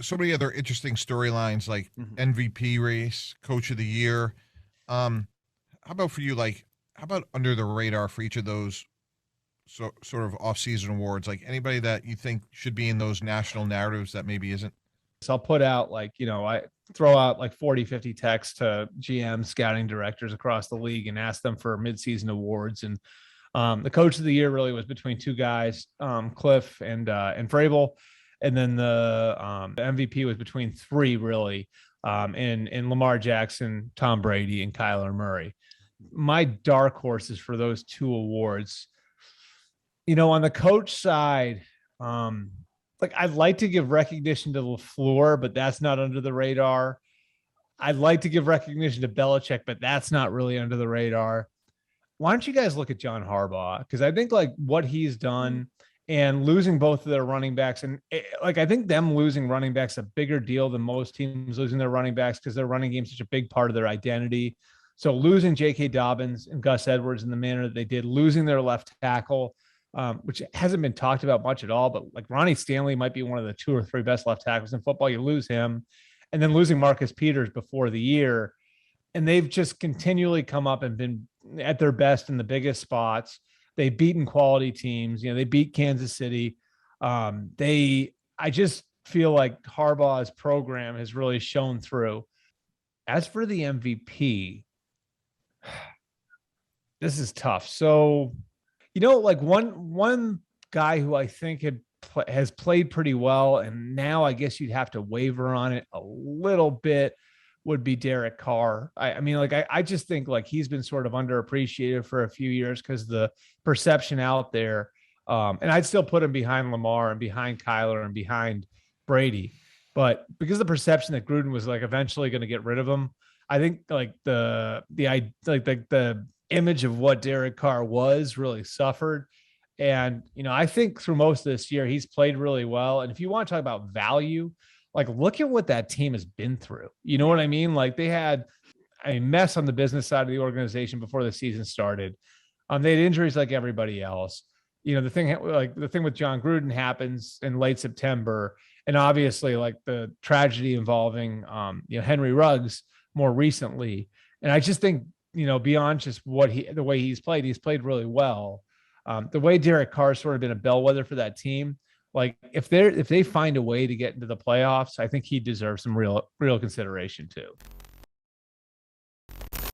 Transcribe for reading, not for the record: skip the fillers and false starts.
so many other interesting storylines like MVP race, Coach of the Year. How about for you? Like, how about under the radar for each of those sort of off-season awards? Like anybody that you think should be in those national narratives that maybe isn't. So I'll put out I throw out like 40, 50 texts to GM scouting directors across the league and ask them for midseason awards. And the coach of the year really was between two guys, Cliff and Vrabel. And then the MVP was between three really, in Lamar Jackson, Tom Brady, and Kyler Murray. My dark horses for those two awards, on the coach side, I'd like to give recognition to LaFleur, but that's not under the radar. I'd like to give recognition to Belichick, but that's not really under the radar. Why don't you guys look at John Harbaugh? Because I think like what he's done and losing both of their running backs, and I think them losing running backs a bigger deal than most teams losing their running backs because their running game is such a big part of their identity. So losing J.K. Dobbins and Gus Edwards in the manner that they did, losing their left tackle, which hasn't been talked about much at all, but like Ronnie Stanley might be one of the 2 or 3 best left tackles in football. You lose him, and then losing Marcus Peters before the year. And they've just continually come up and been at their best in the biggest spots. They've beaten quality teams. They beat Kansas City. I just feel like Harbaugh's program has really shown through. As for the MVP, this is tough. So, like one guy who I think has played pretty well, and now I guess you'd have to waver on it a little bit, would be Derek Carr. I just think like he's been sort of underappreciated for a few years because the perception out there, and I'd still put him behind Lamar and behind Kyler and behind Brady, but because the perception that Gruden was like eventually going to get rid of him, I think like the image of what Derek Carr was really suffered. And, I think through most of this year, he's played really well. And if you want to talk about value, like look at what that team has been through. You know what I mean? Like they had a mess on the business side of the organization before the season started. They had injuries like everybody else. The thing with John Gruden happens in late September. And obviously like the tragedy involving, Henry Ruggs more recently. And I just think, beyond just the way he's played really well. The way Derek Carr's sort of been a bellwether for that team. Like if they find a way to get into the playoffs, I think he deserves some real consideration too.